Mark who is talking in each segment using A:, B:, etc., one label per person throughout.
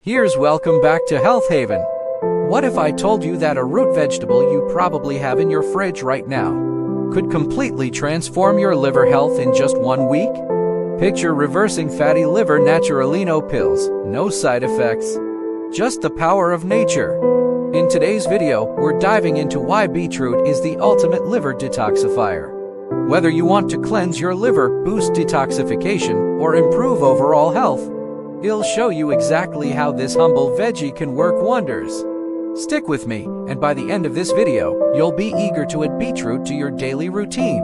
A: Here's welcome back to Health Haven. What if I told you that a root vegetable you probably have in your fridge right now could completely transform your liver health in just 1 week? Picture reversing fatty liver naturalino pills, no side effects, just the power of nature. In today's video, we're diving into why beetroot is the ultimate liver detoxifier. Whether you want to cleanse your liver, boost detoxification, or improve overall health, it'll show you exactly how this humble veggie can work wonders. Stick with me, and by the end of this video, you'll be eager to add beetroot to your daily routine.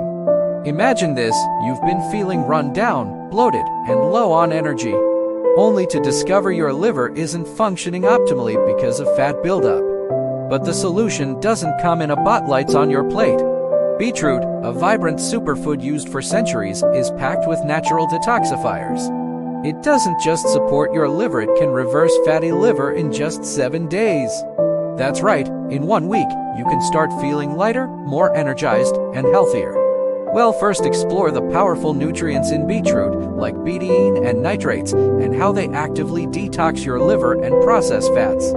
A: Imagine this: you've been feeling run down, bloated, and low on energy, only to discover your liver isn't functioning optimally because of fat buildup. But the solution doesn't come in a bot lights on your plate. Beetroot, a vibrant superfood used for centuries, is packed with natural detoxifiers. It doesn't just support your liver, it can reverse fatty liver in just 7 days. That's right, in 1 week, you can start feeling lighter, more energized, and healthier. Well, first explore the powerful nutrients in beetroot, like betaine and nitrates, and how they actively detox your liver and process fats.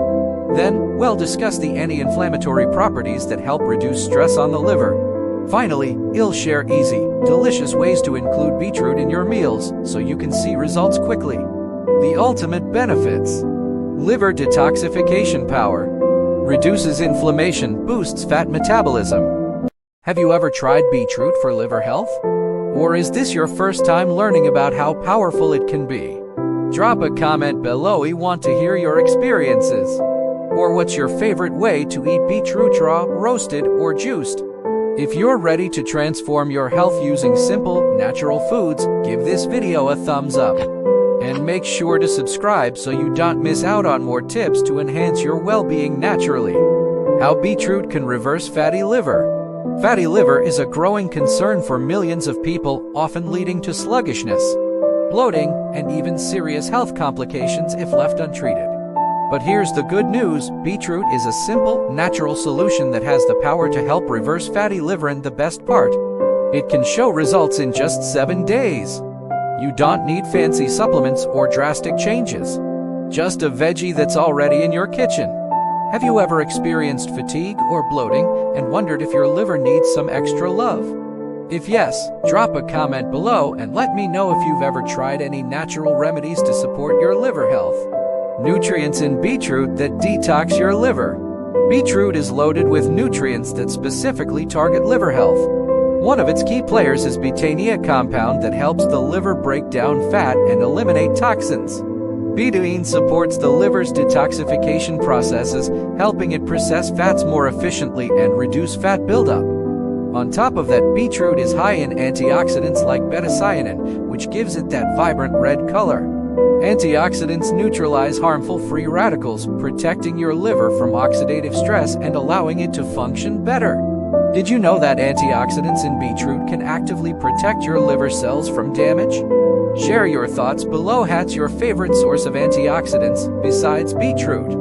A: Then, we'll discuss the anti-inflammatory properties that help reduce stress on the liver. Finally, we'll share easy, delicious ways to include beetroot in your meals so you can see results quickly. The ultimate benefits: liver detoxification power, reduces inflammation, boosts fat metabolism. Have you ever tried beetroot for liver health? Or is this your first time learning about how powerful it can be? Drop a comment below. We want to hear your experiences. Or what's your favorite way to eat beetroot, raw, roasted, or juiced? If you're ready to transform your health using simple, natural foods, give this video a thumbs up. And make sure to subscribe so you don't miss out on more tips to enhance your well-being naturally. How beetroot can reverse fatty liver. Fatty liver is a growing concern for millions of people, often leading to sluggishness, bloating, and even serious health complications if left untreated. But here's the good news: beetroot is a simple, natural solution that has the power to help reverse fatty liver, and the best part, it can show results in just 7 days. You don't need fancy supplements or drastic changes. Just a veggie that's already in your kitchen. Have you ever experienced fatigue or bloating and wondered if your liver needs some extra love? If yes, drop a comment below and let me know if you've ever tried any natural remedies to support your liver health. Nutrients in beetroot that detox your liver. Beetroot is loaded with nutrients that specifically target liver health. One of its key players is betaine, a compound that helps the liver break down fat and eliminate toxins. Betaine supports the liver's detoxification processes, helping it process fats more efficiently and reduce fat buildup. On top of that, beetroot is high in antioxidants like beta-cyanine, which gives it that vibrant red color. Antioxidants neutralize harmful free radicals, protecting your liver from oxidative stress and allowing it to function better. Did you know that antioxidants in beetroot can actively protect your liver cells from damage? Share your thoughts below. What's your favorite source of antioxidants besides beetroot?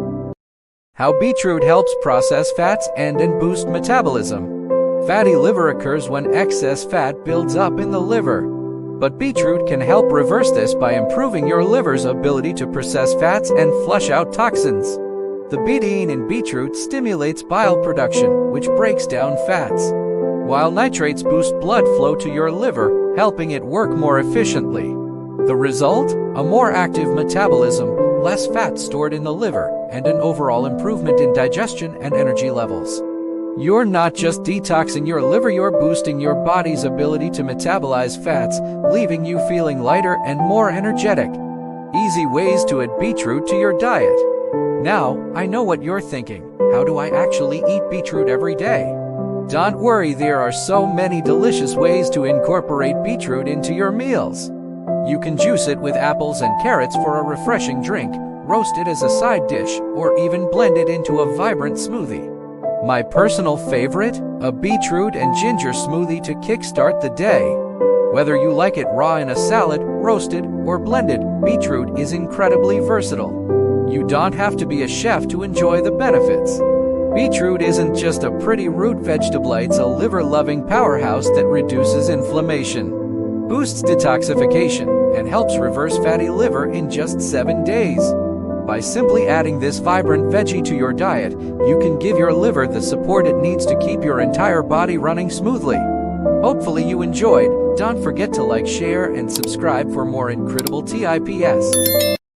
A: How beetroot helps process fats and boost metabolism. Fatty liver occurs when excess fat builds up in the liver. But beetroot can help reverse this by improving your liver's ability to process fats and flush out toxins. The betaine in beetroot stimulates bile production, which breaks down fats, while nitrates boost blood flow to your liver, helping it work more efficiently. The result? A more active metabolism, less fat stored in the liver, and an overall improvement in digestion and energy levels. You're not just detoxing your liver, you're boosting your body's ability to metabolize fats, leaving you feeling lighter and more energetic. Easy ways to add beetroot to your diet. Now, I know what you're thinking: how do I actually eat beetroot every day? Don't worry, there are so many delicious ways to incorporate beetroot into your meals. You can juice it with apples and carrots for a refreshing drink, roast it as a side dish, or even blend it into a vibrant smoothie. My personal favorite? A beetroot and ginger smoothie to kickstart the day. Whether you like it raw in a salad, roasted, or blended, beetroot is incredibly versatile. You don't have to be a chef to enjoy the benefits. Beetroot isn't just a pretty root vegetable, it's a liver-loving powerhouse that reduces inflammation, boosts detoxification, and helps reverse fatty liver in just 7 days. By simply adding this vibrant veggie to your diet, you can give your liver the support it needs to keep your entire body running smoothly. Hopefully you enjoyed. Don't forget to like, share, and subscribe for more incredible tips.